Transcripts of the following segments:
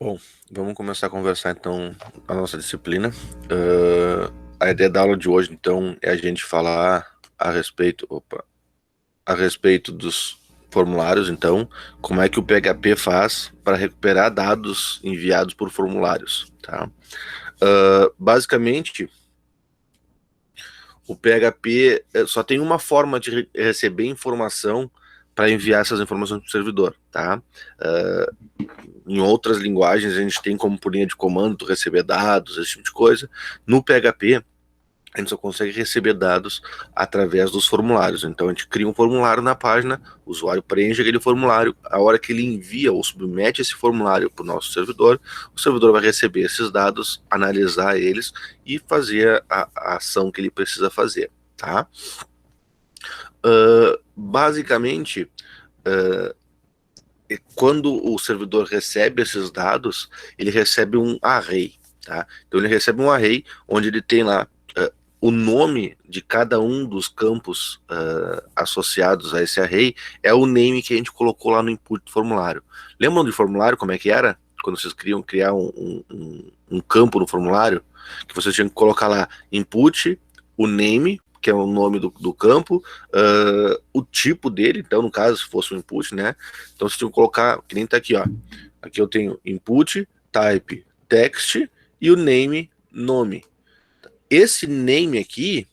Bom, vamos começar a conversar então a nossa disciplina. A ideia da aula de hoje, então, é a gente falar a respeito dos formulários, então, como é que o PHP faz para recuperar dados enviados por formulários, tá? Basicamente, o PHP só tem uma forma de receber informação para enviar essas informações para o servidor, tá? Em outras linguagens a gente tem como por linha de comando receber dados, esse tipo de coisa. No PHP a gente só consegue receber dados através dos formulários. Então a gente cria um formulário na página, o usuário preenche aquele formulário, a hora que ele envia ou submete esse formulário para o nosso servidor, o servidor vai receber esses dados, analisar eles e fazer a ação que ele precisa fazer, tá? Basicamente, quando o servidor recebe esses dados, ele recebe um array, tá? Então ele recebe um array onde ele tem lá o nome de cada um dos campos associados a esse array é o name que a gente colocou lá no input do formulário. Lembram do formulário como é que era? Quando vocês queriam criar um campo no formulário, que vocês tinham que colocar lá input, o name, que é o nome do campo, o tipo dele, então no caso, se fosse um input, né? Então vocês tinham que colocar, que nem tá aqui, ó. Aqui eu tenho input, type, text e o name, nome. Esse name aqui,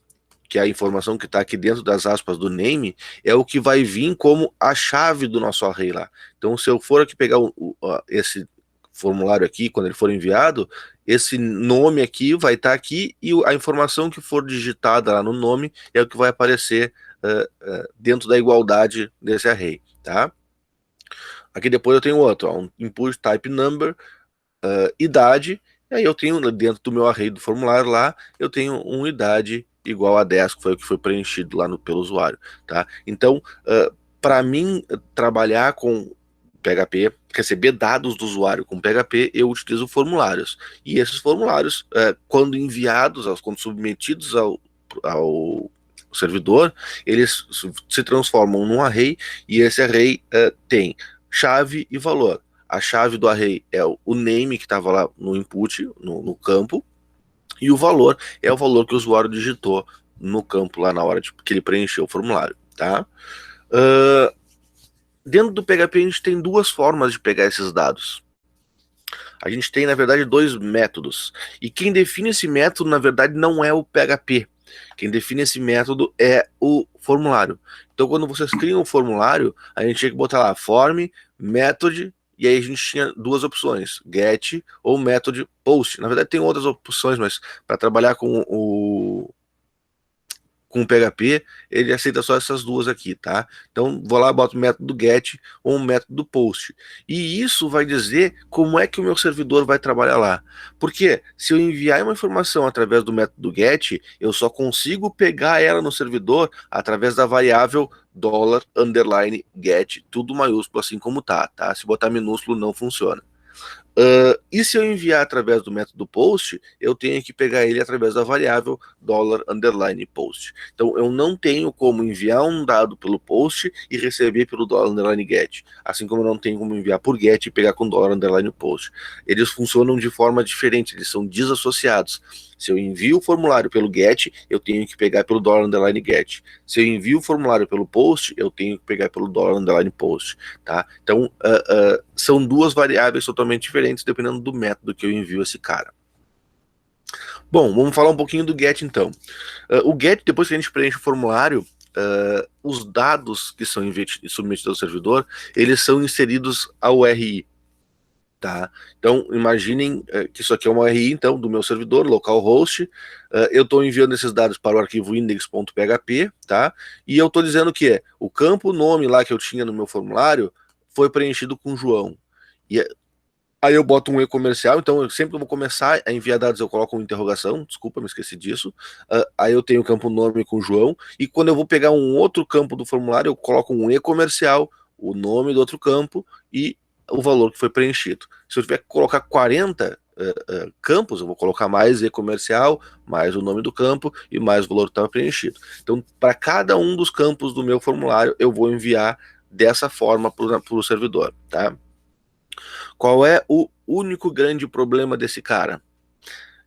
que é a informação que está aqui dentro das aspas do name, é o que vai vir como a chave do nosso array lá. Então, se eu for aqui pegar esse formulário aqui, quando ele for enviado, esse nome aqui vai estar aqui e a informação que for digitada lá no nome é o que vai aparecer dentro da igualdade desse array, tá? Aqui depois eu tenho outro, ó, um input type number, idade, e aí eu tenho dentro do meu array do formulário lá, eu tenho uma idade igual a 10, que foi o que foi preenchido lá pelo usuário, tá? Então, para mim, trabalhar com PHP, receber dados do usuário com PHP, eu utilizo formulários. E esses formulários, quando enviados, quando submetidos ao servidor, eles se transformam num array, e esse array tem chave e valor. A chave do array é o name que estava lá no input, no campo, e o valor é o valor que o usuário digitou no campo lá na hora que ele preencheu o formulário, tá? Dentro do PHP a gente tem duas formas de pegar esses dados. A gente tem, na verdade, dois métodos. E quem define esse método, na verdade, não é o PHP. Quem define esse método é o formulário. Então, quando vocês criam um formulário, a gente tinha que botar lá form, method, e aí a gente tinha duas opções, get ou method post. Na verdade, tem outras opções, mas para trabalhar com o PHP, ele aceita só essas duas aqui, tá? Então, vou lá, boto o método get ou o método post. E isso vai dizer como é que o meu servidor vai trabalhar lá. Porque se eu enviar uma informação através do método get, eu só consigo pegar ela no servidor através da variável $get, tudo maiúsculo assim como tá? Se botar minúsculo não funciona. E se eu enviar através do método post, eu tenho que pegar ele através da variável $post. Então eu não tenho como enviar um dado pelo post e receber pelo $get, assim como eu não tenho como enviar por get e pegar com $post. Eles funcionam de forma diferente, eles são desassociados. Se eu envio o formulário pelo get, eu tenho que pegar pelo $get. Se eu envio o formulário pelo post, eu tenho que pegar pelo $post, tá? Então, são duas variáveis totalmente diferentes, dependendo do método que eu envio esse cara. Bom, vamos falar um pouquinho do get, então. O get, depois que a gente preenche o formulário, os dados que são submetidos ao servidor, eles são inseridos ao RI. Tá? Então, imaginem que isso aqui é uma URI, então, do meu servidor, localhost. Eu estou enviando esses dados para o arquivo index.php, tá? E eu estou dizendo que o campo nome lá que eu tinha no meu formulário foi preenchido com João. E aí eu boto um e-comercial, então eu sempre vou começar a enviar dados, eu coloco uma interrogação, desculpa, me esqueci disso. Aí eu tenho o campo nome com João, e quando eu vou pegar um outro campo do formulário, eu coloco um e-comercial, o nome do outro campo e o valor que foi preenchido. Se eu tiver que colocar 40 campos, eu vou colocar mais e-comercial, mais o nome do campo e mais o valor que estava preenchido. Então, para cada um dos campos do meu formulário, eu vou enviar dessa forma para o servidor, tá? Qual é o único grande problema desse cara?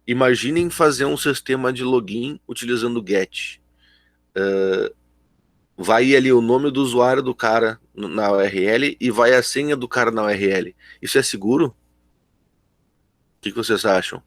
Imaginem fazer um sistema de login utilizando o GET. Vai ali o nome do usuário do cara na URL e vai a senha do cara na URL. Isso é seguro? O que vocês acham?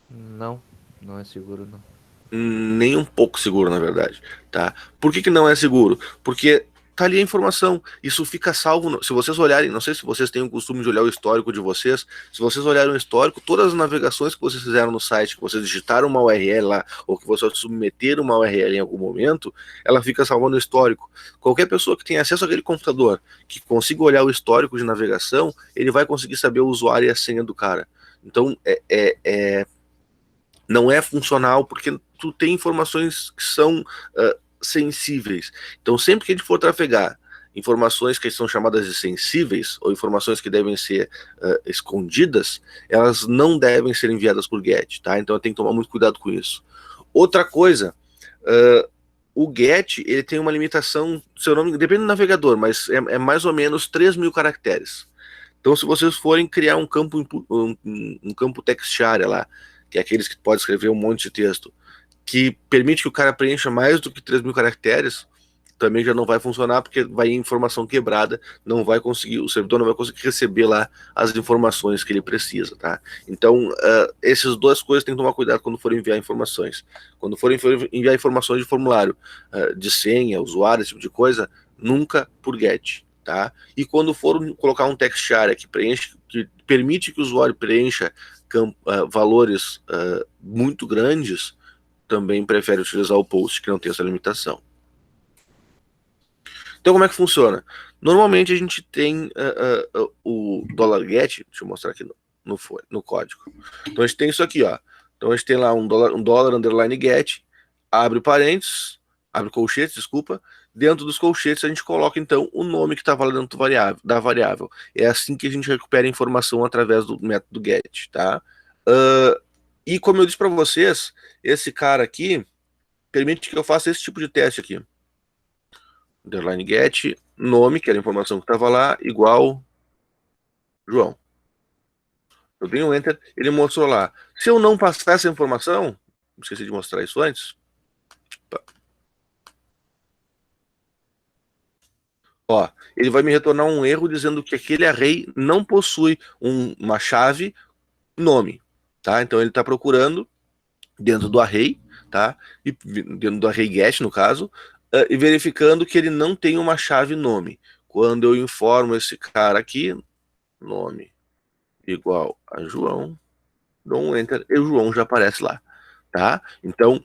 Não, não é seguro não. Nem um pouco seguro, na verdade, tá? Por que não é seguro? Porque tá ali a informação, isso fica salvo, se vocês olharem, não sei se vocês têm o costume de olhar o histórico de vocês, se vocês olharem o histórico, todas as navegações que vocês fizeram no site, que vocês digitaram uma URL lá, ou que vocês submeteram uma URL em algum momento, ela fica salva no histórico. Qualquer pessoa que tenha acesso àquele computador, que consiga olhar o histórico de navegação, ele vai conseguir saber o usuário e a senha do cara. Então, não é funcional, porque tu tem informações que são sensíveis. Então, sempre que a gente for trafegar informações que são chamadas de sensíveis, ou informações que devem ser escondidas, elas não devem ser enviadas por GET, tá? Então, tem que tomar muito cuidado com isso. Outra coisa, o GET, ele tem uma limitação, seu nome depende do navegador, mas é mais ou menos 3.000 caracteres. Então, se vocês forem criar um campo text area lá, que é aqueles que pode escrever um monte de texto, que permite que o cara preencha mais do que 3.000 caracteres, também já não vai funcionar, porque vai em informação quebrada, não vai conseguir, o servidor não vai conseguir receber lá as informações que ele precisa, tá? Então, essas duas coisas tem que tomar cuidado quando forem enviar informações. Quando forem enviar informações de formulário, de senha, usuário, esse tipo de coisa, nunca por GET, tá? E quando for colocar um text area que permite que o usuário preencha valores muito grandes, também prefere utilizar o post, que não tem essa limitação. Então, como é que funciona? Normalmente a gente tem o $get, deixa eu mostrar aqui no código. Então a gente tem isso aqui, ó. Então a gente tem lá um dólar underline get, abre parênteses, abre colchetes, desculpa. Dentro dos colchetes a gente coloca então o nome que estava lá dentro da variável. É assim que a gente recupera a informação através do método get, tá? E como eu disse para vocês, esse cara aqui permite que eu faça esse tipo de teste aqui. Underline get, nome, que era a informação que estava lá, igual João. Eu dei um enter, ele mostrou lá. Se eu não passar essa informação, esqueci de mostrar isso antes. Ó, ele vai me retornar um erro dizendo que aquele array não possui uma chave nome, tá? Então ele está procurando dentro do array, tá? E dentro do array get, no caso, e verificando que ele não tem uma chave nome. Quando eu informo esse cara aqui, nome igual a João, dou um enter e o João já aparece lá, tá? Então,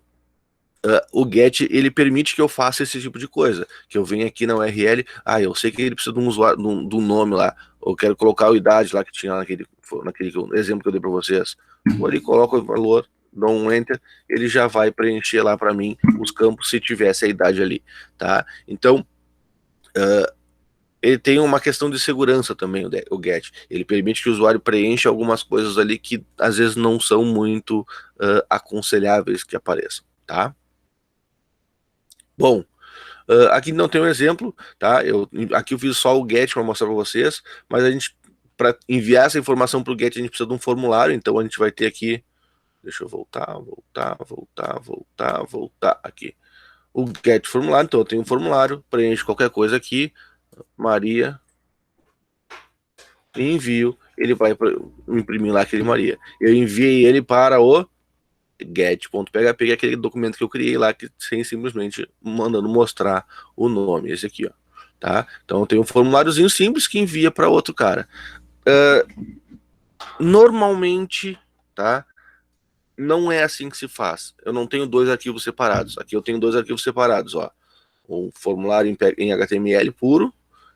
o get, ele permite que eu faça esse tipo de coisa, que eu venha aqui na URL, eu sei que ele precisa de um usuário, de um nome lá, eu quero colocar a idade lá que tinha naquele exemplo que eu dei para vocês. Vou ali, coloco o valor, dou um enter, ele já vai preencher lá para mim os campos se tivesse a idade ali, tá? Então, ele tem uma questão de segurança também, o GET. Ele permite que o usuário preencha algumas coisas ali que às vezes não são muito aconselháveis que apareçam, tá? Bom, aqui não tem um exemplo, tá? Aqui eu fiz só o GET para mostrar para vocês, mas a gente, para enviar essa informação para o GET, a gente precisa de um formulário, então a gente vai ter aqui, deixa eu voltar aqui. O GET formulário, então eu tenho um formulário, preencho qualquer coisa aqui, Maria, e envio, ele vai imprimir lá aquele Maria. Eu enviei ele para o get.php, que é aquele documento que eu criei lá, que sem simplesmente mandando mostrar o nome, esse aqui, ó, tá? Então tem um formuláriozinho simples que envia para outro cara. Normalmente, tá? Não é assim que se faz. Eu não tenho dois arquivos separados. Aqui eu tenho dois arquivos separados, ó. Um formulário em HTML puro,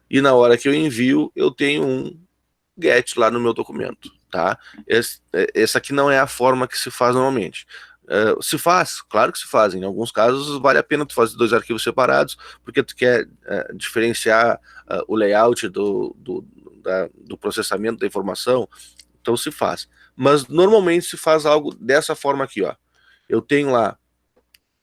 e na hora que eu envio, eu tenho um get lá no meu documento, tá? Essa aqui não é a forma que se faz normalmente. Se faz, claro que se faz. Em alguns casos vale a pena tu fazer dois arquivos separados, porque tu quer diferenciar o layout do processamento da informação, então se faz. Mas normalmente se faz algo dessa forma aqui, ó. Eu tenho lá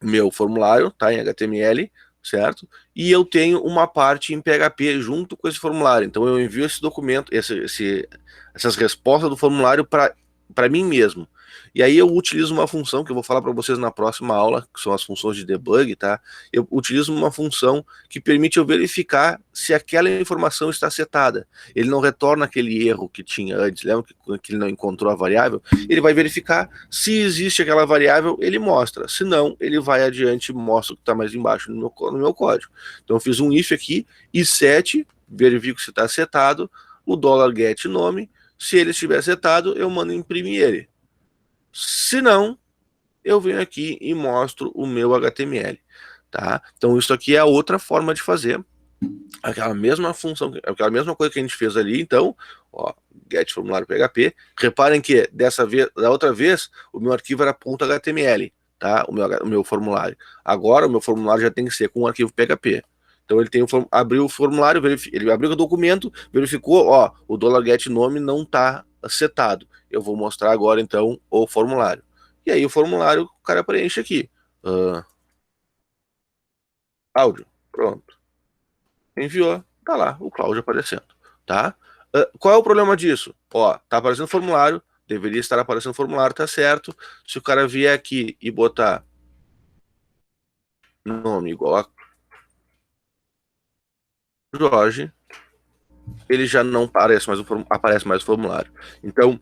meu formulário, tá, em HTML, certo? E eu tenho uma parte em PHP junto com esse formulário. Então eu envio esse documento, essas respostas do formulário para mim mesmo. E aí eu utilizo uma função que eu vou falar para vocês na próxima aula, que são as funções de debug, tá? Eu utilizo uma função que permite eu verificar se aquela informação está setada. Ele não retorna aquele erro que tinha antes, lembra que ele não encontrou a variável? Ele vai verificar se existe aquela variável, ele mostra. Se não, ele vai adiante e mostra o que está mais embaixo no meu código. Então eu fiz um if aqui, i7, verifico se está setado, o $get nome, se ele estiver setado, eu mando imprimir ele. Se não, eu venho aqui e mostro o meu HTML, tá? Então isso aqui é a outra forma de fazer aquela mesma função, aquela mesma coisa que a gente fez ali. Então, ó, get formulário PHP. Reparem que dessa vez, da outra vez, o meu arquivo era .html, tá? O meu formulário. Agora o meu formulário já tem que ser com o arquivo PHP. Então ele tem abriu o formulário, ele abriu o documento, verificou, ó, o $get nome não está setado. Eu vou mostrar agora então o formulário. E aí o formulário o cara preenche aqui. Áudio, pronto. Enviou, tá lá o Cláudio aparecendo, tá? Qual é o problema disso? Ó, tá aparecendo formulário, deveria estar aparecendo formulário, tá certo. Se o cara vier aqui e botar nome igual a Jorge, ele já não aparece mais o formulário. Então,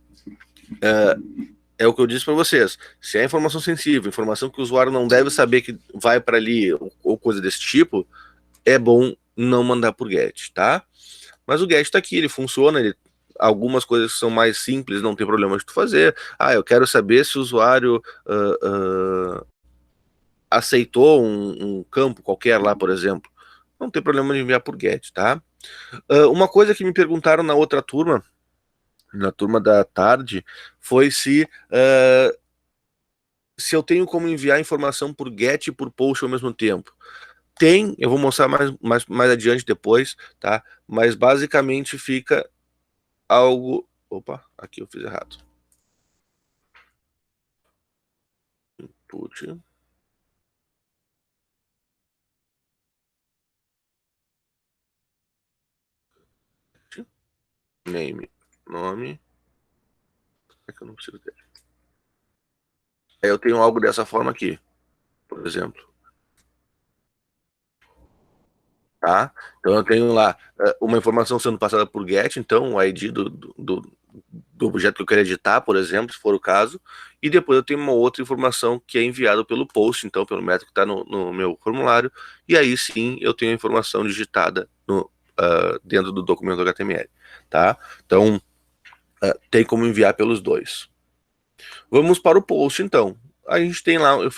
é o que eu disse para vocês. Se é informação sensível, informação que o usuário não deve saber que vai para ali, ou coisa desse tipo, é bom não mandar por GET, tá? Mas o GET está aqui, ele funciona, algumas coisas que são mais simples, não tem problema de tu fazer. Ah, eu quero saber se o usuário aceitou um campo qualquer lá, por exemplo. Não tem problema de enviar por GET, tá? Uma coisa que me perguntaram na outra turma, na turma da tarde, foi se eu tenho como enviar informação por GET e por POST ao mesmo tempo. Tem, eu vou mostrar mais adiante depois, tá? Mas basicamente fica algo... Opa, aqui eu fiz errado. Input. Name. Nome. É que eu não preciso ter. Aí eu tenho algo dessa forma aqui, por exemplo. Tá? Então eu tenho lá uma informação sendo passada por GET, então o ID do objeto que eu quero editar, por exemplo, se for o caso, e depois eu tenho uma outra informação que é enviada pelo POST, então pelo método que está no meu formulário, e aí sim eu tenho a informação digitada dentro do documento HTML, tá? Então tem como enviar pelos dois. Vamos para o POST então. A gente tem lá, eu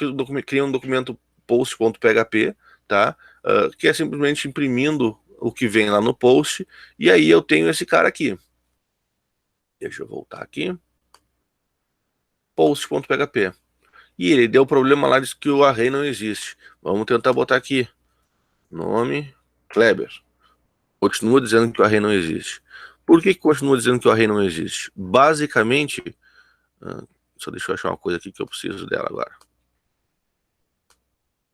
criei um documento post.php, tá? Que é simplesmente imprimindo o que vem lá no post, e aí eu tenho esse cara aqui. Deixa eu voltar aqui. Post.php. E ele deu problema lá, disse que o array não existe. Vamos tentar botar aqui. Nome, Kleber. Continua dizendo que o array não existe. Por que continua dizendo que o array não existe? Basicamente, só deixa eu achar uma coisa aqui que eu preciso dela agora.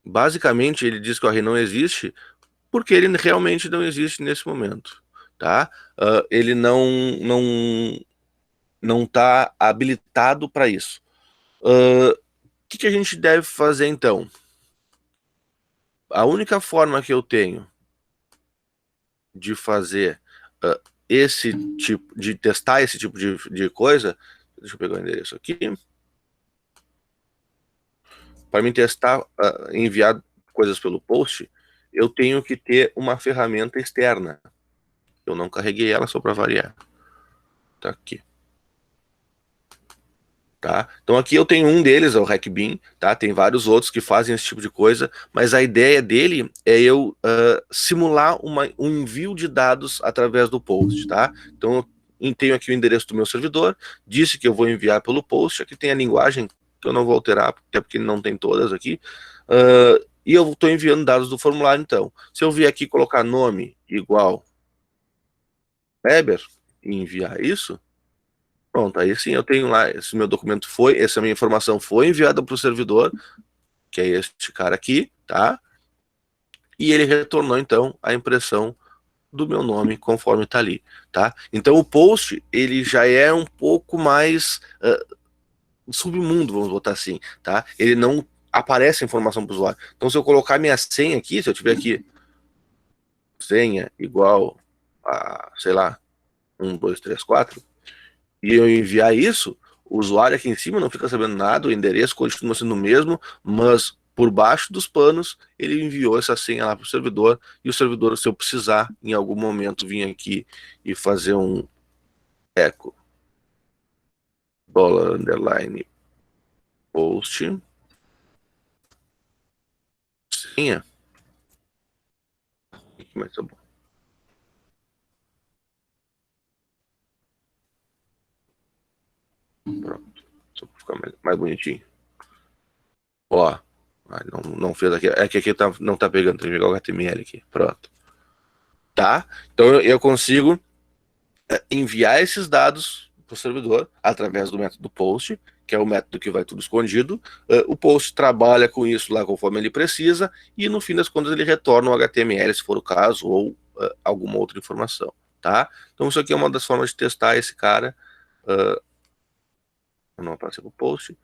Basicamente, ele diz que o array não existe porque ele realmente não existe nesse momento, tá? Ele não está habilitado para isso. O que a gente deve fazer então? A única forma que eu tenho de fazer esse tipo, de testar esse tipo de coisa, deixa eu pegar o endereço aqui, para mim testar, enviar coisas pelo post, eu tenho que ter uma ferramenta externa. Eu não carreguei ela só para variar. Tá aqui. Tá? Então aqui eu tenho um deles, é o Hackbean, tá? Tem vários outros que fazem esse tipo de coisa, mas a ideia dele é eu simular um envio de dados através do post, tá? Então eu tenho aqui o endereço do meu servidor, disse que eu vou enviar pelo post, aqui tem a linguagem que eu não vou alterar, até porque não tem todas aqui, e eu estou enviando dados do formulário então. Se eu vier aqui colocar nome igual Weber e enviar isso, pronto, aí sim eu tenho lá, esse meu documento essa minha informação foi enviada para o servidor, que é este cara aqui, tá? e ele retornou então a impressão do meu nome conforme está ali, tá? Então o post ele já é um pouco mais submundo, vamos botar assim, tá? Ele não aparece a informação para o usuário. Então se eu colocar minha senha aqui, se eu tiver aqui senha igual a, sei lá, 1, 2, 3, 4, e eu enviar isso, o usuário aqui em cima não fica sabendo nada, o endereço continua sendo o mesmo, mas por baixo dos panos ele enviou essa senha lá para o servidor, e o servidor, se eu precisar em algum momento vir aqui e fazer um echo $_ post senha, mas tá bom, pronto, só para ficar mais bonitinho. Ó, não fez aqui, é que aqui não tá pegando, tem que pegar o HTML aqui, pronto. Tá? Então eu consigo enviar esses dados para o servidor através do método post, que é o método que vai tudo escondido. O post trabalha com isso lá conforme ele precisa, e no fim das contas ele retorna o HTML, se for o caso, ou alguma outra informação. Tá? Então isso aqui é uma das formas de testar esse cara. Não apareceu o post.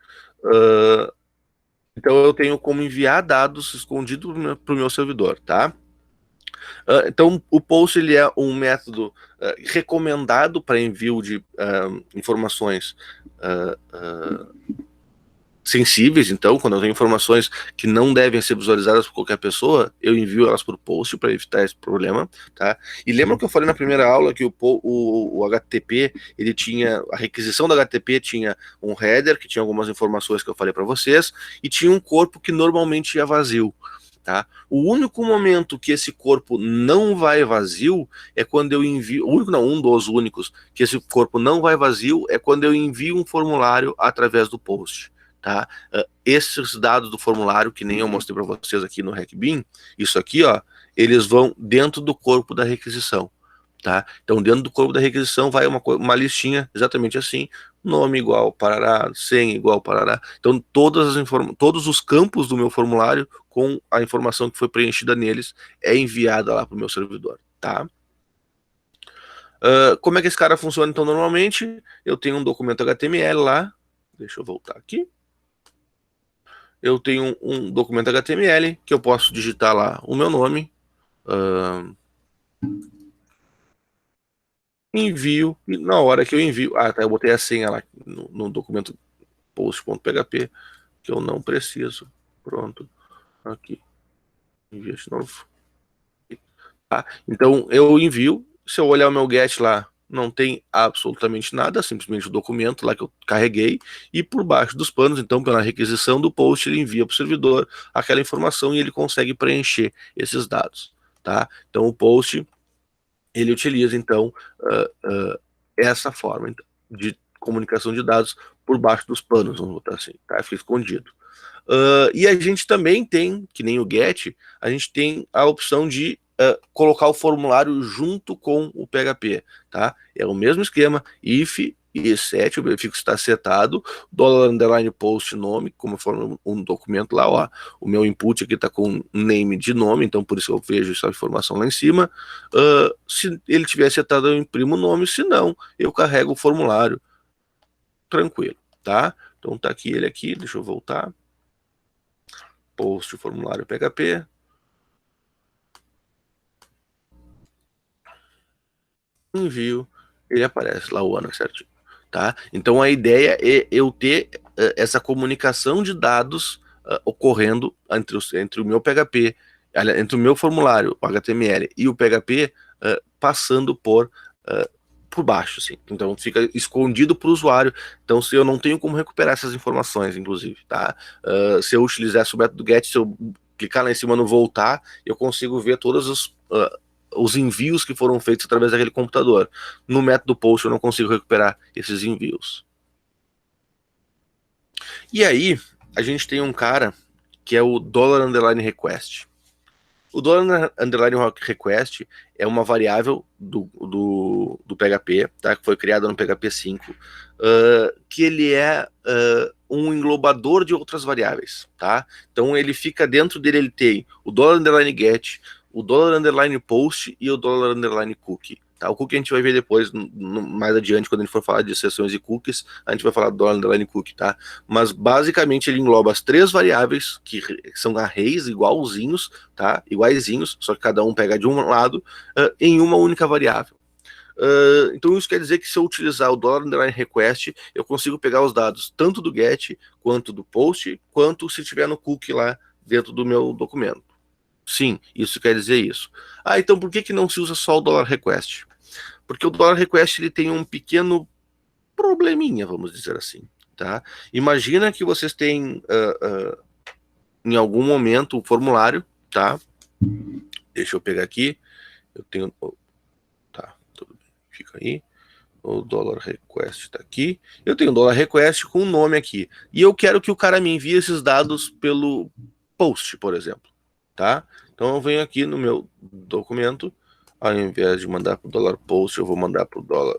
Então eu tenho como enviar dados escondidos para o meu servidor, tá? Então, o post ele é um método recomendado para envio de informações sensíveis. Então, quando eu tenho informações que não devem ser visualizadas por qualquer pessoa, eu envio elas por post para evitar esse problema, tá? E lembra que eu falei na primeira aula que o HTTP, ele tinha, a requisição do HTTP tinha um header, que tinha algumas informações que eu falei para vocês, e tinha um corpo que normalmente ia vazio. Tá? O único momento que esse corpo não vai vazio é quando eu envio, um dos únicos que esse corpo não vai vazio é quando eu envio um formulário através do post. Tá? Esses dados do formulário, que nem eu mostrei para vocês aqui no RecBeam, isso aqui, ó, eles vão dentro do corpo da requisição. Tá? Então, dentro do corpo da requisição vai uma listinha exatamente assim, nome igual parará, senha igual parará. Então, todos os campos do meu formulário com a informação que foi preenchida neles é enviada lá para o meu servidor. Tá? Como é que esse cara funciona? Então, normalmente, eu tenho um documento HTML lá. Deixa eu voltar aqui. Eu tenho um documento HTML que eu posso digitar lá o meu nome, envio, e na hora que eu envio, tá, eu botei a senha lá no documento post.php, que eu não preciso. Pronto, aqui, envio de novo. Tá? Então eu envio, se eu olhar o meu get lá, não tem absolutamente nada, simplesmente o documento lá que eu carreguei, e por baixo dos panos, então, pela requisição do post, ele envia para o servidor aquela informação e ele consegue preencher esses dados. Tá? Então o post, ele utiliza, então, essa forma de comunicação de dados por baixo dos panos, vamos botar assim, tá? Fica escondido. E a gente também tem, que nem o get, a gente tem a opção de colocar o formulário junto com o PHP, tá? É o mesmo esquema, if e set, eu verifico se está setado, $_ nome, como for um documento lá, ó, o meu input aqui está com name de nome, então por isso eu vejo essa informação lá em cima. Se ele tiver setado, eu imprimo o nome, se não, eu carrego o formulário tranquilo, tá? Então tá aqui ele aqui, deixa eu voltar. Post formulário PHP. Envio, ele aparece lá o ano certinho, tá? Então a ideia é eu ter essa comunicação de dados ocorrendo entre o meu PHP, entre o meu formulário, o HTML e o PHP, passando por baixo, assim. Então fica escondido para o usuário. Então, se eu não tenho como recuperar essas informações, inclusive, tá? Se eu utilizar o método get, se eu clicar lá em cima no voltar, eu consigo ver todos os envios que foram feitos através daquele computador. No método post eu não consigo recuperar esses envios. E aí, a gente tem um cara que é o $_request. O dollar underline request é uma variável do PHP, tá? Que foi criada no PHP 5, que ele é um englobador de outras variáveis, tá? Então ele fica dentro dele, ele tem o dollar underline get, o dollar underline post e o dollar underline cookie. Tá, o cookie a gente vai ver depois, mais adiante, quando a gente for falar de sessões e cookies, a gente vai falar do dollar underline cookie, tá? Mas basicamente ele engloba as três variáveis, que são arrays igualzinhos, tá? Iguaizinhos, só que cada um pega de um lado, em uma única variável. Então isso quer dizer que se eu utilizar o dollar underline request, eu consigo pegar os dados tanto do get, quanto do post, quanto se tiver no cookie lá dentro do meu documento. Sim, isso quer dizer isso. Então por que não se usa só o dollar request? Porque o dollar request ele tem um pequeno probleminha, vamos dizer assim, tá? Imagina que vocês têm em algum momento um formulário, tá? Deixa eu pegar aqui. Eu tenho, tá, tudo bem. Fica aí. O dollar request tá aqui. Eu tenho um dollar request com um nome aqui. E eu quero que o cara me envie esses dados pelo post, por exemplo, tá? Então eu venho aqui no meu documento, ao invés de mandar para o dollar post, eu vou mandar para o dollar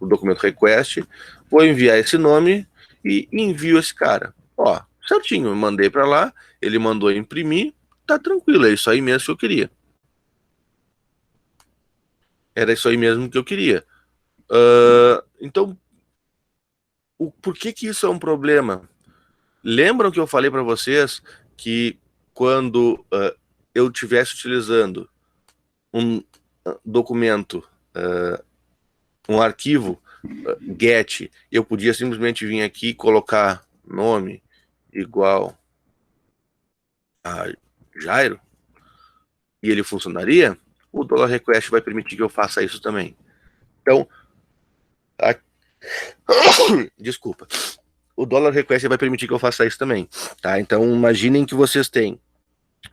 o documento request, vou enviar esse nome e envio esse cara. Ó, certinho, mandei para lá, ele mandou imprimir, tá tranquilo, é isso aí mesmo que eu queria. Era isso aí mesmo que eu queria. Então, por que isso é um problema? Lembram que eu falei para vocês que quando eu estivesse utilizando um documento, um arquivo get, eu podia simplesmente vir aqui e colocar nome igual a Jairo e ele funcionaria? O dollar request vai permitir que eu faça isso também. Então, desculpa. O dollar request vai permitir que eu faça isso também, tá? Então, imaginem que vocês têm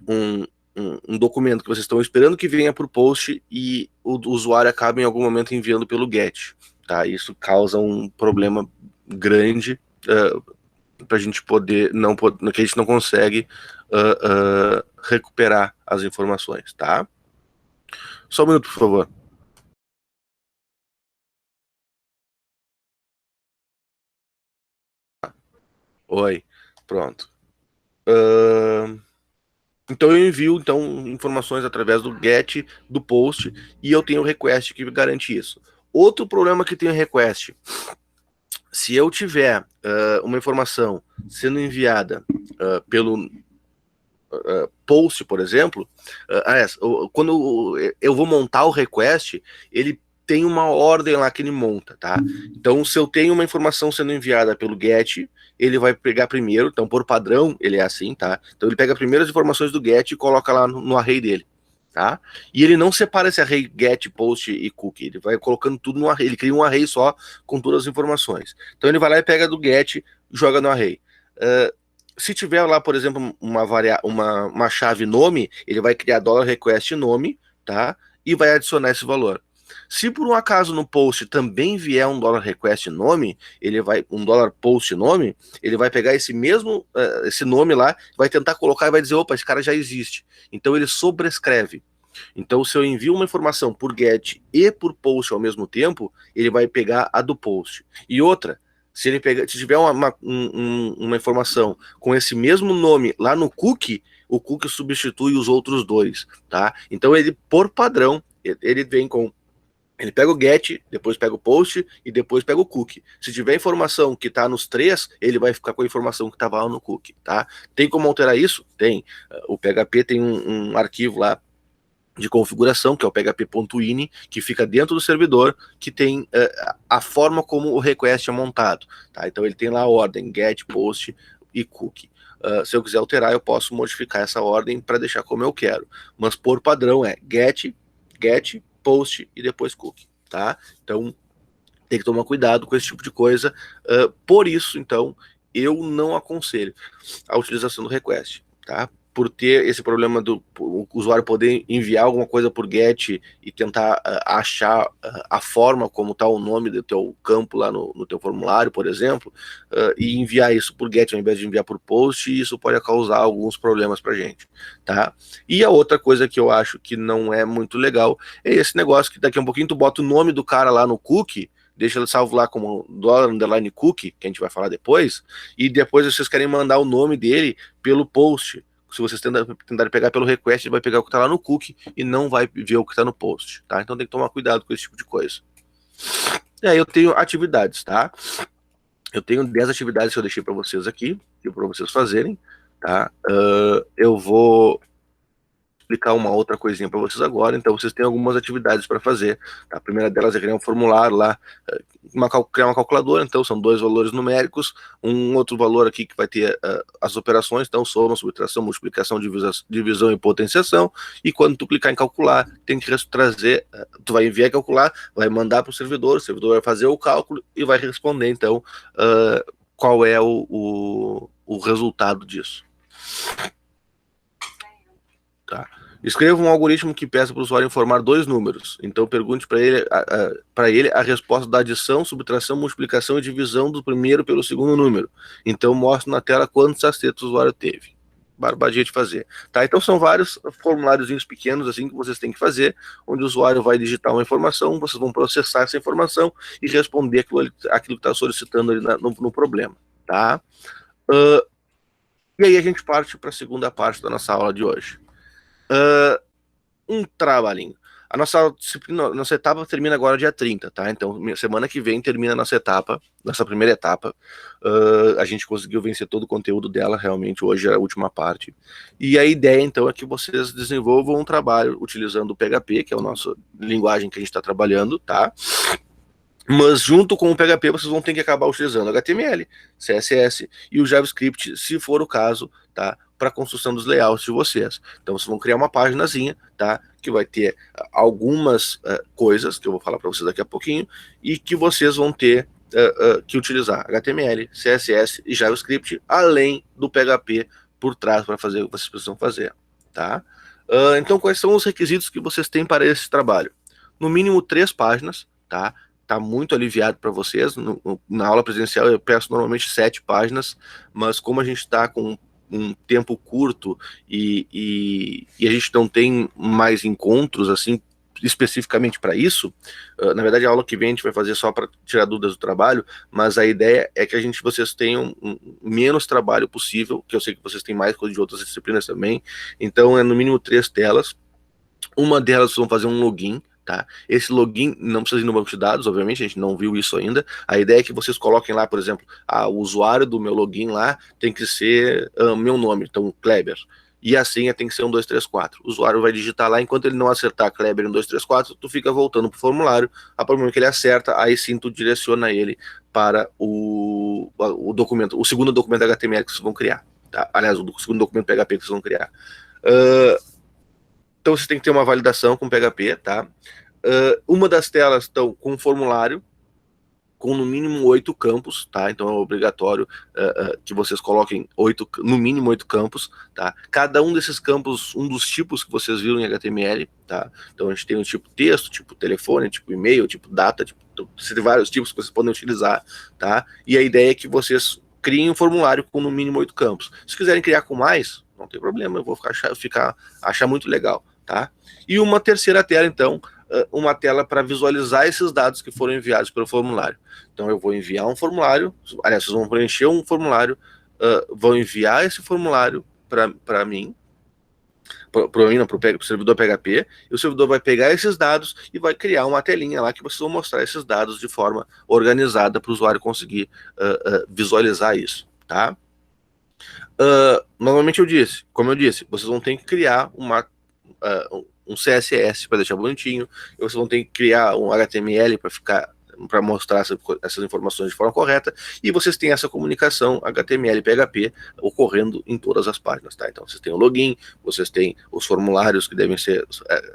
um documento que vocês estão esperando que venha por post e o usuário acaba em algum momento enviando pelo get, tá? Isso causa um problema grande para a gente poder, que a gente não consegue recuperar as informações, tá? Só um minuto, por favor. Oi, pronto. Então eu envio informações através do get, do post, e eu tenho o request que garante isso. Outro problema que tem o request, se eu tiver uma informação sendo enviada pelo post, por exemplo, quando eu vou montar o request, ele tem uma ordem lá que ele monta, tá? Então, se eu tenho uma informação sendo enviada pelo get, ele vai pegar primeiro, então por padrão ele é assim, tá? Então ele pega primeiro as informações do get e coloca lá no array dele, tá? E ele não separa esse array get, post e cookie, ele vai colocando tudo no array, ele cria um array só com todas as informações. Então ele vai lá e pega do get e joga no array. Se tiver lá, por exemplo, uma chave nome, ele vai criar $request nome, tá? E vai adicionar esse valor. Se por um acaso no post também vier um $request nome, ele vai um $post nome, ele vai pegar esse mesmo esse nome lá, vai tentar colocar e vai dizer, opa, esse cara já existe. Então ele sobrescreve. Então se eu envio uma informação por get e por post ao mesmo tempo, ele vai pegar a do post. E outra, se tiver uma informação com esse mesmo nome lá no cookie, o cookie substitui os outros dois, tá? Então ele, por padrão, ele vem com ele pega o get, depois pega o post e depois pega o cookie. Se tiver informação que está nos três, ele vai ficar com a informação que estava lá no cookie, tá? Tem como alterar isso? Tem. O PHP tem um arquivo lá de configuração, que é o php.ini, que fica dentro do servidor, que tem a forma como o request é montado, tá? Então ele tem lá a ordem get, post e cookie. Se eu quiser alterar, eu posso modificar essa ordem para deixar como eu quero. Mas por padrão é get, post e depois cookie, tá? Então tem que tomar cuidado com esse tipo de coisa. Por isso, então, eu não aconselho a utilização do request, tá? por ter esse problema do o usuário poder enviar alguma coisa por GET e tentar achar a forma como está o nome do teu campo lá no teu formulário, por exemplo, e enviar isso por GET ao invés de enviar por POST, e isso pode causar alguns problemas para a gente, tá? E a outra coisa que eu acho que não é muito legal é esse negócio que daqui a um pouquinho tu bota o nome do cara lá no cookie, deixa ele salvo lá como $_cookie, que a gente vai falar depois, e depois vocês querem mandar o nome dele pelo post. Se vocês tentarem pegar pelo request, ele vai pegar o que está lá no cookie e não vai ver o que está no post, tá? Então tem que tomar cuidado com esse tipo de coisa. E aí eu tenho atividades, tá? Eu tenho 10 atividades que eu deixei para vocês aqui, para vocês fazerem, tá? Eu vou explicar uma outra coisinha para vocês agora, então vocês têm algumas atividades para fazer, tá? A primeira delas é criar um formulário lá, criar uma calculadora, então são 2 valores numéricos, um outro valor aqui que vai ter as operações, então soma, subtração, multiplicação, divisão e potenciação, e quando tu clicar em calcular, tem que trazer, tu vai enviar e calcular, vai mandar para o servidor vai fazer o cálculo e vai responder, então, qual é o resultado disso. Tá. Escreva um algoritmo que peça para o usuário informar 2 números. Então pergunte para ele a resposta da adição, subtração, multiplicação e divisão do primeiro pelo segundo número. Então mostre na tela quantos acertos o usuário teve. Barbaria de fazer. Tá? Então são vários formuláriozinhos pequenos assim que vocês têm que fazer, onde o usuário vai digitar uma informação, vocês vão processar essa informação e responder aquilo que está solicitando ali no problema. Tá? E aí a gente parte para a segunda parte da nossa aula de hoje. Um trabalhinho. A nossa disciplina, nossa etapa termina agora dia 30, tá? Então, semana que vem termina a nossa etapa, nossa primeira etapa. A gente conseguiu vencer todo o conteúdo dela, realmente, hoje é a última parte. E a ideia, então, é que vocês desenvolvam um trabalho utilizando o PHP, que é a nossa linguagem que a gente está trabalhando, tá? Mas junto com o PHP, vocês vão ter que acabar utilizando HTML, CSS e o JavaScript, se for o caso, tá? Para a construção dos layouts de vocês. Então vocês vão criar uma paginazinha, tá? Que vai ter algumas coisas que eu vou falar para vocês daqui a pouquinho e que vocês vão ter que utilizar HTML, CSS e JavaScript, além do PHP por trás para fazer o que vocês precisam fazer, tá? Então quais são os requisitos que vocês têm para esse trabalho? No mínimo 3 páginas, tá? Tá muito aliviado para vocês. Na aula presencial eu peço normalmente 7 páginas, mas como a gente está com um tempo curto e a gente não tem mais encontros assim especificamente para isso, na verdade a aula que vem a gente vai fazer só para tirar dúvidas do trabalho, mas a ideia é que vocês tenham menos trabalho possível, que eu sei que vocês têm mais coisa de outras disciplinas também, então é no mínimo 3 telas, uma delas vocês vão fazer um login, tá? Esse login não precisa ir no banco de dados, obviamente, a gente não viu isso ainda. A ideia é que vocês coloquem lá, por exemplo, o usuário do meu login lá tem que ser meu nome, então Kleber. E a senha tem que ser 1234. O usuário vai digitar lá, enquanto ele não acertar Kleber 1234, tu fica voltando pro formulário. A partir do momento que ele acerta, aí sim tu direciona ele para o documento, o segundo documento HTML que vocês vão criar. Tá? Aliás, o segundo documento PHP que vocês vão criar. Então você tem que ter uma validação com PHP, tá? Uma das telas estão com um formulário com no mínimo 8 campos, tá? Então é obrigatório que vocês coloquem no mínimo 8 campos, tá? Cada um desses campos, um dos tipos que vocês viram em HTML, tá? Então a gente tem o tipo texto, tipo telefone, tipo e-mail, tipo data, então, tem vários tipos que vocês podem utilizar, tá? E a ideia é que vocês criem um formulário com no mínimo 8 campos. Se quiserem criar com mais, não tem problema, eu vou achar muito legal, tá? E uma terceira tela, então, uma tela para visualizar esses dados que foram enviados pelo formulário. Então eu vou enviar um formulário, aliás, vocês vão preencher um formulário, vão enviar esse formulário para mim, para o servidor PHP, e o servidor vai pegar esses dados e vai criar uma telinha lá que vocês vão mostrar esses dados de forma organizada para o usuário conseguir visualizar isso, tá? Novamente como eu disse, vocês vão ter que criar um CSS para deixar bonitinho, vocês vão ter que criar um HTML para mostrar essas informações de forma correta, e vocês têm essa comunicação HTML e PHP ocorrendo em todas as páginas, tá? Então vocês têm o login, vocês têm os formulários que devem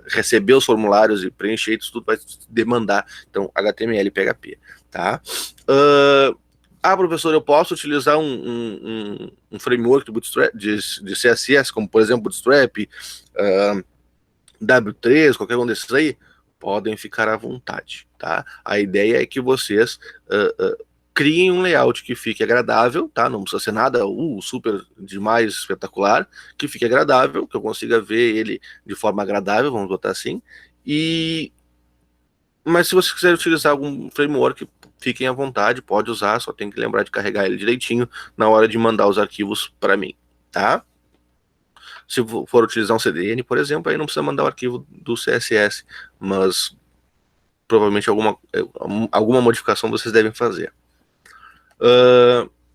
receber os formulários e preencher, isso tudo vai demandar, então, HTML e PHP, tá? Ah, professor, eu posso utilizar um framework de, Bootstrap, de CSS, como por exemplo Bootstrap, W3, qualquer um desses aí? Podem ficar à vontade, tá? A ideia é que vocês criem um layout que fique agradável, tá? Não precisa ser nada super demais espetacular, que fique agradável, que eu consiga ver ele de forma agradável, vamos botar assim. Mas se você quiser utilizar algum framework, fiquem à vontade, pode usar, só tem que lembrar de carregar ele direitinho na hora de mandar os arquivos para mim, tá? Se for utilizar um CDN, por exemplo, aí não precisa mandar o arquivo do CSS, mas provavelmente alguma modificação vocês devem fazer.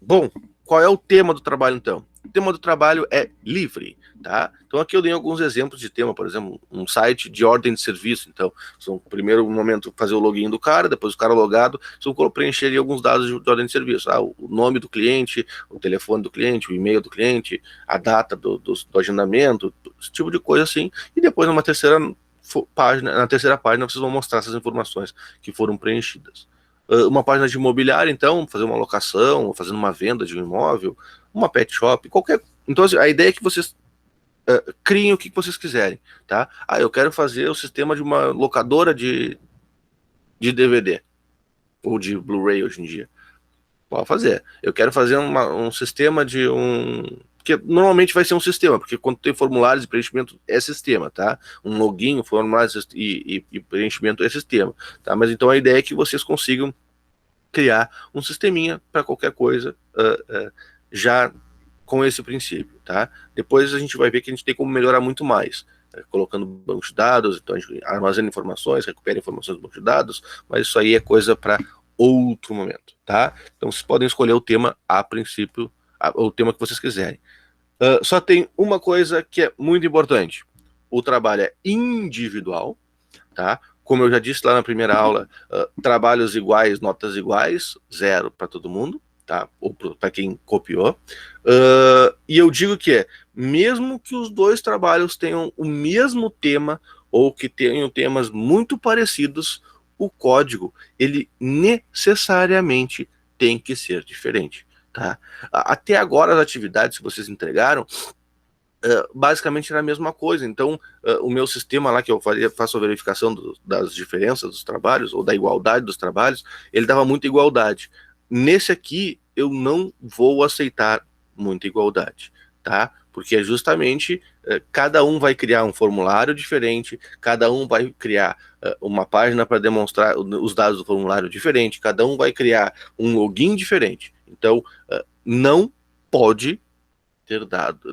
Bom, qual é o tema do trabalho, então? O tema do trabalho é livre, tá? Então aqui eu dei alguns exemplos de tema, por exemplo, um site de ordem de serviço. Então, no primeiro momento, fazer o login do cara, depois o cara logado, vocês vão preencher ali alguns dados de ordem de serviço. O nome do cliente, o telefone do cliente, o e-mail do cliente, a data do agendamento, esse tipo de coisa assim. E depois, na terceira página, vocês vão mostrar essas informações que foram preenchidas. Uma página de imobiliário, então, fazer uma locação, fazendo uma venda de um imóvel, uma pet shop, qualquer. Então, assim, a ideia é que vocês criem o que vocês quiserem, tá? Eu quero fazer o sistema de uma locadora de DVD, ou de Blu-ray hoje em dia. Pode fazer. Eu quero fazer um sistema de um... Porque normalmente vai ser um sistema, porque quando tem formulários e preenchimento é sistema, tá? Um login, formulários e preenchimento é sistema, tá? Mas então a ideia é que vocês consigam criar um sisteminha para qualquer coisa já com esse princípio, tá? Depois a gente vai ver que a gente tem como melhorar muito mais, colocando banco de dados, então a gente armazena informações, recupera informações do banco de dados, mas isso aí é coisa para outro momento, tá? Então vocês podem escolher o tema a princípio, o tema que vocês quiserem. Só tem uma coisa que é muito importante: o trabalho é individual, tá? Como eu já disse lá na primeira aula, trabalhos iguais, notas iguais, 0 para todo mundo, tá? Ou para quem copiou. E eu digo que mesmo que os dois trabalhos tenham o mesmo tema ou que tenham temas muito parecidos, o código, ele necessariamente tem que ser diferente, tá? Até agora as atividades que vocês entregaram basicamente era a mesma coisa. Então, o meu sistema lá que eu faço a verificação das diferenças dos trabalhos, ou da igualdade dos trabalhos, ele dava muita igualdade. Nesse aqui, eu não vou aceitar muita igualdade, tá? Porque é justamente, cada um vai criar um formulário diferente, cada um vai criar uma página para demonstrar os dados do formulário diferente, cada um vai criar um login diferente. Então, não pode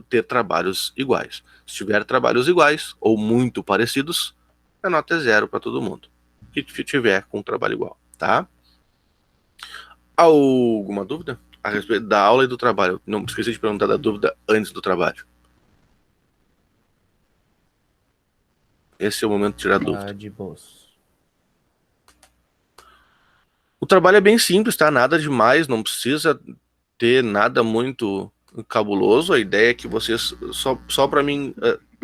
ter trabalhos iguais. Se tiver trabalhos iguais ou muito parecidos, a nota é 0 para todo mundo que tiver com trabalho igual, tá? Alguma dúvida a respeito da aula e do trabalho? Não esqueci de perguntar da dúvida antes do trabalho. Esse é o momento de tirar dúvida. De boas. O trabalho é bem simples, tá? Nada demais, não precisa ter nada muito cabuloso. A ideia é que vocês, só para mim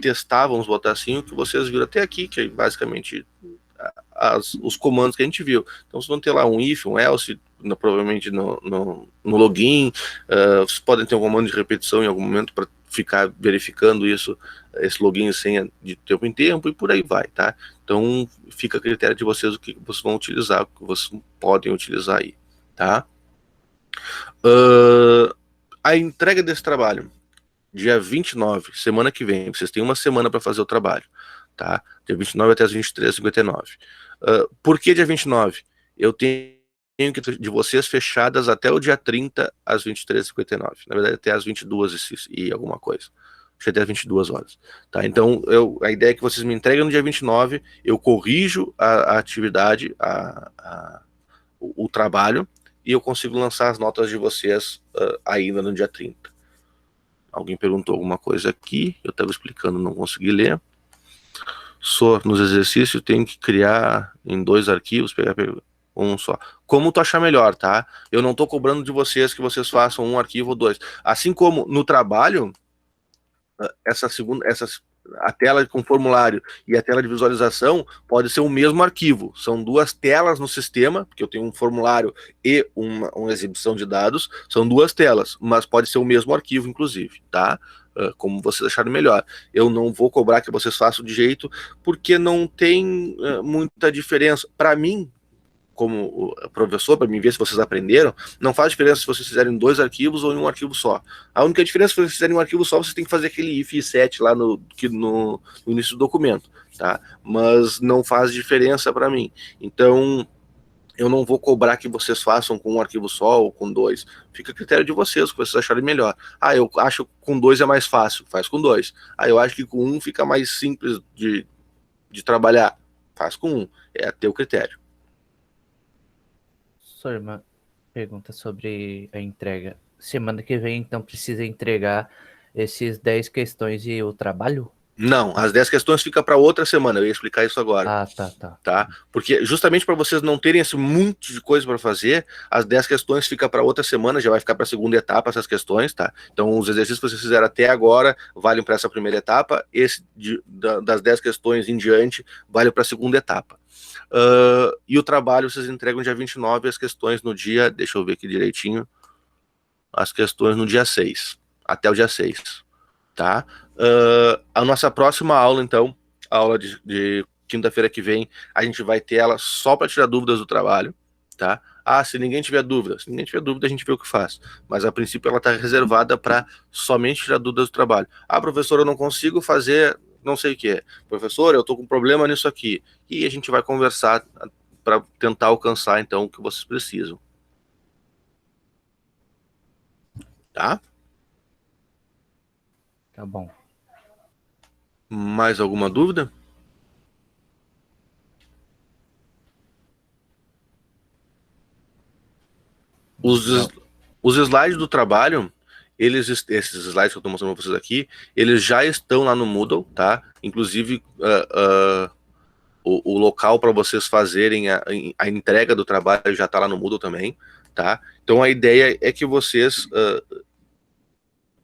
testar, vamos botar assim, o que vocês viram até aqui, que é basicamente os comandos que a gente viu. Então vocês vão ter lá um if, um else, provavelmente no login, vocês podem ter um comando de repetição em algum momento para ficar verificando isso, esse login e senha de tempo em tempo, e por aí vai, tá? Então fica a critério de vocês o que vocês vão utilizar, o que vocês podem utilizar aí, tá? A entrega desse trabalho, dia 29, semana que vem, vocês têm uma semana para fazer o trabalho, tá? Dia 29 até as 23h59. Por que dia 29? Eu tenho que de vocês fechadas até o dia 30 às 23h59. Na verdade, até às 22 e alguma coisa. Até às 22 horas. Tá? Então, a ideia é que vocês me entreguem no dia 29, eu corrijo a atividade, o trabalho, e eu consigo lançar as notas de vocês ainda no dia 30. Alguém perguntou alguma coisa aqui, eu estava explicando, não consegui ler. Nos exercícios, tenho que criar em 2 arquivos, pegar um só. Como tu achar melhor, tá? Eu não estou cobrando de vocês que vocês façam um arquivo ou 2. Assim como no trabalho, a tela com formulário e a tela de visualização pode ser o mesmo arquivo. São duas telas no sistema, porque eu tenho um formulário e uma exibição de dados, são duas telas, mas pode ser o mesmo arquivo, inclusive, tá? Como vocês acharem melhor. Eu não vou cobrar que vocês façam de jeito, porque não tem muita diferença. Para mim, como professor, para mim ver se vocês aprenderam, não faz diferença se vocês fizerem 2 arquivos ou em um arquivo só. A única diferença é se vocês fizerem um arquivo só, vocês têm que fazer aquele if e set lá no início do documento, tá? Mas não faz diferença para mim. Então, eu não vou cobrar que vocês façam com um arquivo só ou com 2. Fica a critério de vocês, o que vocês acharem melhor. Ah, eu acho que com 2 é mais fácil, faz com 2. Ah, eu acho que com 1 fica mais simples de trabalhar, faz com 1. É a teu critério. Só uma pergunta sobre a entrega. Semana que vem, então, precisa entregar esses 10 questões e o trabalho? Não, as 10 questões fica para outra semana, eu ia explicar isso agora. Ah, tá. Tá? Porque justamente para vocês não terem esse monte de coisa para fazer, as 10 questões fica para outra semana, já vai ficar para a segunda etapa essas questões, tá? Então os exercícios que vocês fizeram até agora valem para essa primeira etapa, das 10 questões em diante vale para a segunda etapa. E o trabalho vocês entregam dia 29, as questões no dia, deixa eu ver aqui direitinho, as questões no dia 6, até o dia 6, tá? A nossa próxima aula, então, a aula de quinta-feira que vem, a gente vai ter ela só para tirar dúvidas do trabalho, tá? Ah, se ninguém tiver dúvida, a gente vê o que faz. Mas a princípio ela está reservada para somente tirar dúvidas do trabalho. Ah, professor, eu não consigo fazer não sei o que. Professor, eu estou com problema nisso aqui. E a gente vai conversar para tentar alcançar, então, o que vocês precisam. Tá? Tá bom. Mais alguma dúvida? Os slides do trabalho, esses slides que eu estou mostrando para vocês aqui, eles já estão lá no Moodle, tá? Inclusive, o local para vocês fazerem a entrega do trabalho já está lá no Moodle também, tá? Então a ideia é que vocês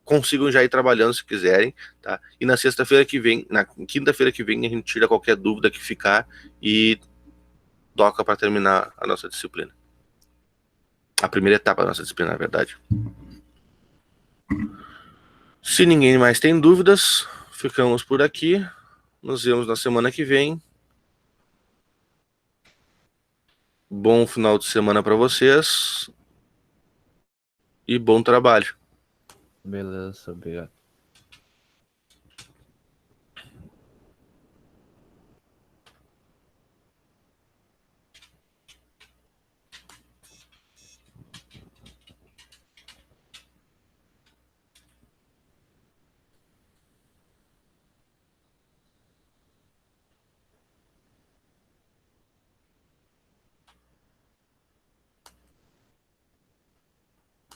consigam já ir trabalhando se quiserem, tá? E na quinta-feira que vem, a gente tira qualquer dúvida que ficar e toca para terminar a nossa disciplina. A primeira etapa da nossa disciplina, na verdade. Se ninguém mais tem dúvidas, ficamos por aqui. Nos vemos na semana que vem. Bom final de semana para vocês. E bom trabalho. Beleza, obrigado.